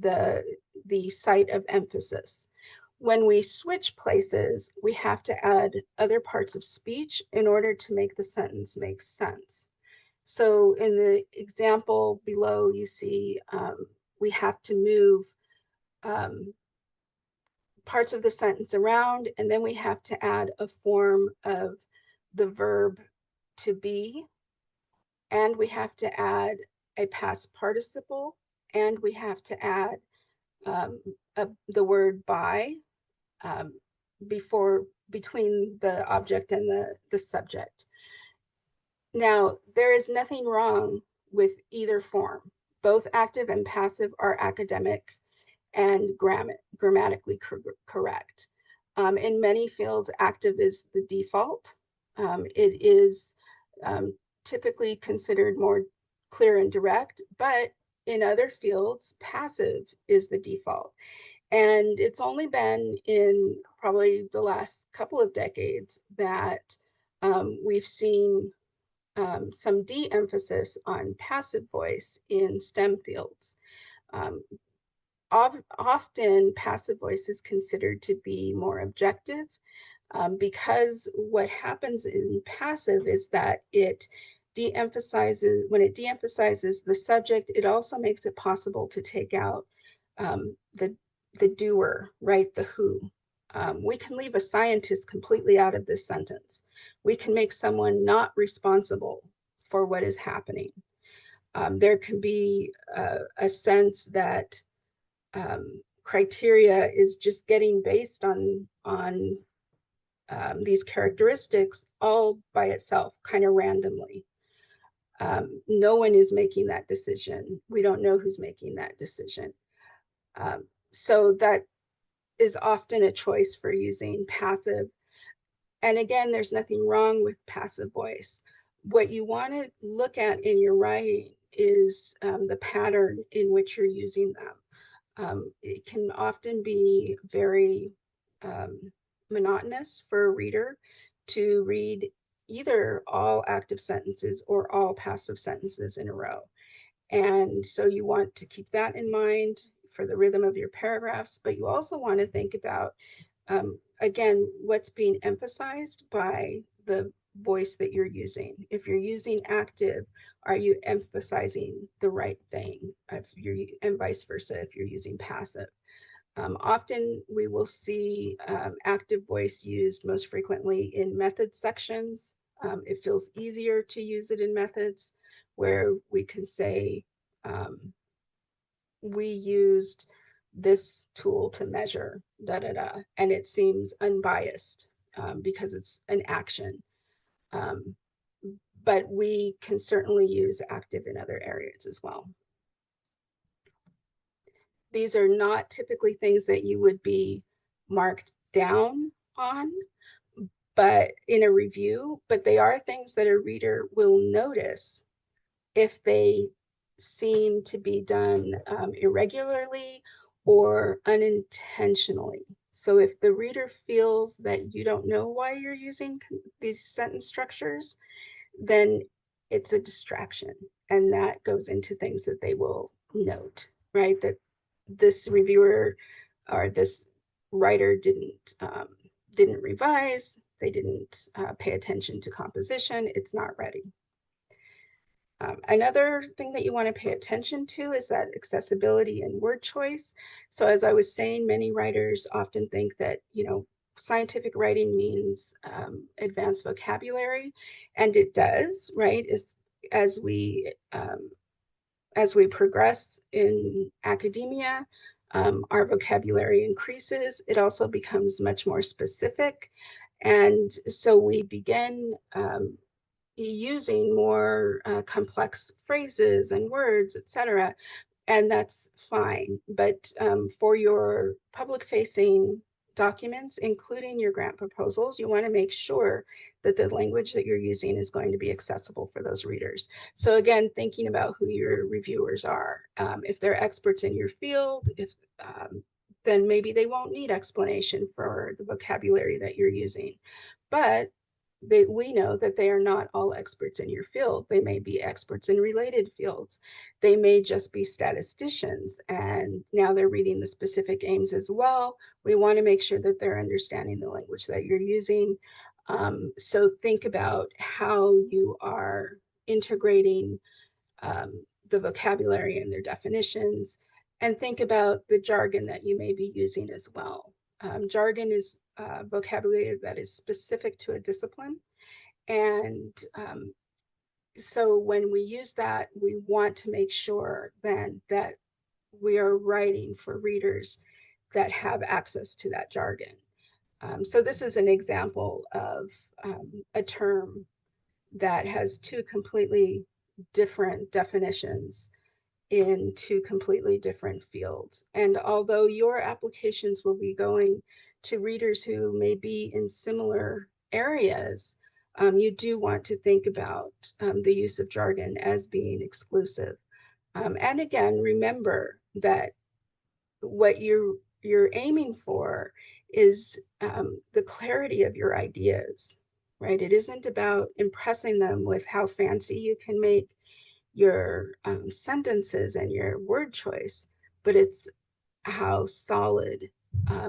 the the site of emphasis. When we switch places, we have to add other parts of speech in order to make the sentence make sense. So in the example below, you see we have to move um, parts of the sentence around, and then we have to add a form of the verb to be, and we have to add a past participle, and we have to add um, the word by um, between the object and the subject. Now, there is nothing wrong with either form. Both active and passive are academic and grammatically correct. In many fields, active is the default. It is typically considered more clear and direct, but in other fields, passive is the default. And it's only been in probably the last couple of decades that we've seen some de-emphasis on passive voice in STEM fields. Um, Often passive voice is considered to be more objective because what happens in passive is that when it de-emphasizes the subject, it also makes it possible to take out um, the doer, right? The who. We can leave a scientist completely out of this sentence. We can make someone not responsible for what is happening. There can be a sense that criteria is just getting based on these characteristics all by itself, kind of randomly. No one is making that decision. We don't know who's making that decision. So that is often a choice for using passive. And again, there's nothing wrong with passive voice. What you want to look at in your writing is the pattern in which you're using them. It can often be very um, monotonous for a reader to read either all active sentences or all passive sentences in a row. And so you want to keep that in mind for the rhythm of your paragraphs, but you also want to think about, again, what's being emphasized by the voice that you're using. If you're using active, are you emphasizing the right thing? If you're, and vice versa, if you're using passive. Often we will see active voice used most frequently in methods sections. It feels easier to use it in methods where we can say, um, we used this tool to measure, da da da, and it seems unbiased because it's an action. Um, but we can certainly use active in other areas as well. These are not typically things that you would be marked down on, but in a review, but they are things that a reader will notice if they seem to be done irregularly or unintentionally. So if the reader feels that you don't know why you're using these sentence structures, then it's a distraction. And that goes into things that they will note, right? That this reviewer or this writer didn't revise, they didn't pay attention to composition, it's not ready. Another thing that you want to pay attention to is that accessibility and word choice. So as I was saying, many writers often think that, scientific writing means advanced vocabulary, and it does, right? As we um, as we progress in academia, our vocabulary increases. It also becomes much more specific, and so we begin using more complex phrases and words, etc. And that's fine. But for your public facing documents, including your grant proposals, you want to make sure that the language that you're using is going to be accessible for those readers. So again, thinking about who your reviewers are. If they're experts in your field, then maybe they won't need explanation for the vocabulary that you're using. But we know that they are not all experts in your field. They may be experts in related fields. They may just be statisticians, and now they're reading the specific aims as well. We want to make sure that they're understanding the language that you're using. So think about how you are integrating the vocabulary and their definitions, and think about the jargon that you may be using as well. Jargon is vocabulary that is specific to a discipline. And so when we use that, we want to make sure then that we are writing for readers that have access to that jargon. So this is an example of a term that has two completely different definitions in two completely different fields. And although your applications will be going to readers who may be in similar areas, you do want to think about the use of jargon as being exclusive. And again, remember that what you're aiming for is the clarity of your ideas, right? It isn't about impressing them with how fancy you can make your sentences and your word choice, but it's how solid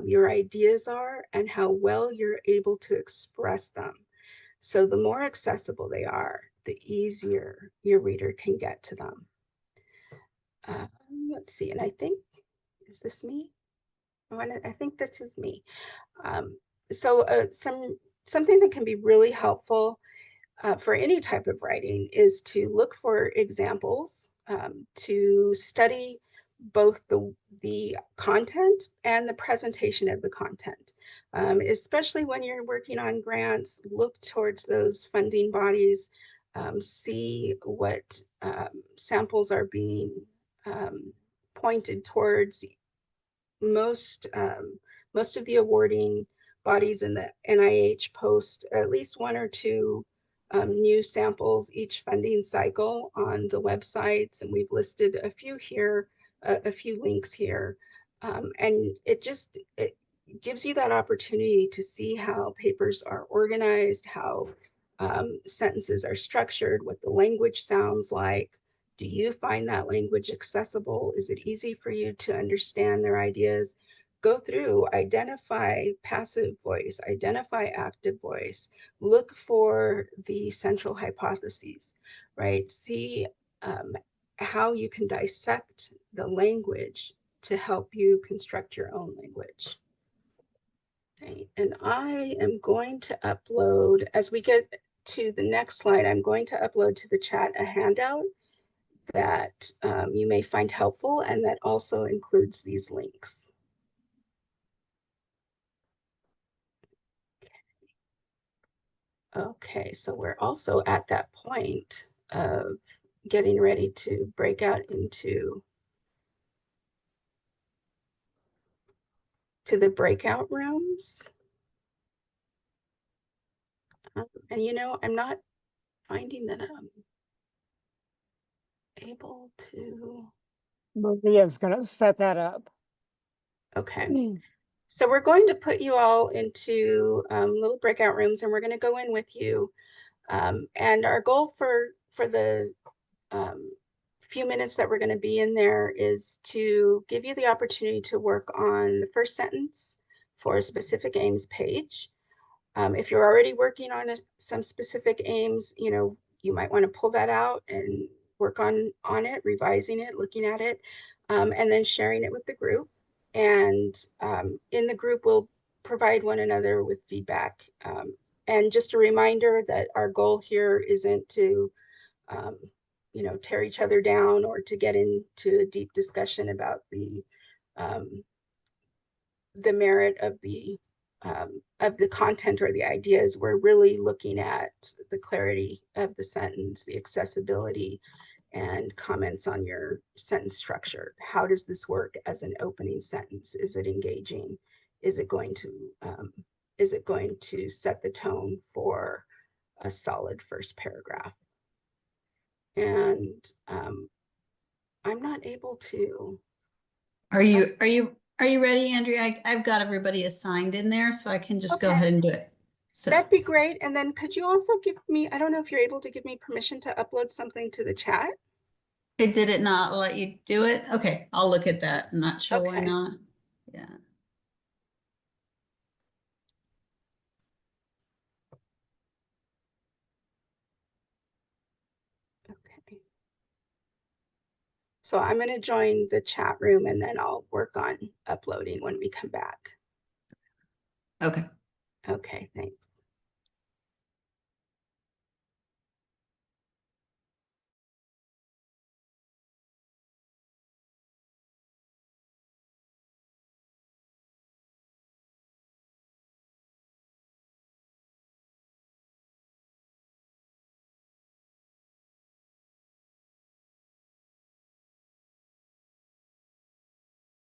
your ideas are and how well you're able to express them. So the more accessible they are, the easier your reader can get to them. Let's see, and I think, is this me? I think this is me. Um, so something that can be really helpful for any type of writing is to look for examples, to study both the content and the presentation of the content. Especially when you're working on grants, look towards those funding bodies, see what samples are being pointed towards most of the awarding bodies in the NIH post at least one or two new samples each funding cycle on the websites, and we've listed a few here, a few links here, and it gives you that opportunity to see how papers are organized, how sentences are structured, what the language sounds like. Do you find that language accessible? Is it easy for you to understand their ideas? Go through, identify passive voice, identify active voice, look for the central hypotheses, right? See how you can dissect the language to help you construct your own language. Okay, and I am going to upload, as we get to the next slide, I'm going to upload to the chat a handout that you may find helpful, and that also includes these links. Okay, so we're also at that point of getting ready to break out into the breakout rooms. And you know, I'm not finding that I'm able to. Maria's going to set that up. Okay. So we're going to put you all into little breakout rooms, and we're going to go in with you. And our goal for the few minutes that we're going to be in there is to give you the opportunity to work on the first sentence for a specific aims page. If you're already working on some specific aims, you know, you might want to pull that out and work on it, revising it, looking at it, and then sharing it with the group. And in the group, we'll provide one another with feedback. And just a reminder that our goal here isn't to, you know, tear each other down or to get into a deep discussion about um, the merit of the content or the ideas. We're really looking at the clarity of the sentence, the accessibility, and comments on your sentence structure. How does this work as an opening sentence? Is it engaging? Is it going to set the tone for a solid first paragraph? And I'm not able to. Are you ready, Andrea? I've got everybody assigned in there, so I can just go Okay. ahead and do it. So That'd be great. And then could you also give me, I don't know if you're able to give me permission to upload something to the chat? did it not let you do it? Okay, I'll look at that. I'm not sure why Okay. not. Yeah. Okay. So I'm going to join the chat room and then I'll work on uploading when we come back. Okay. Okay, thanks.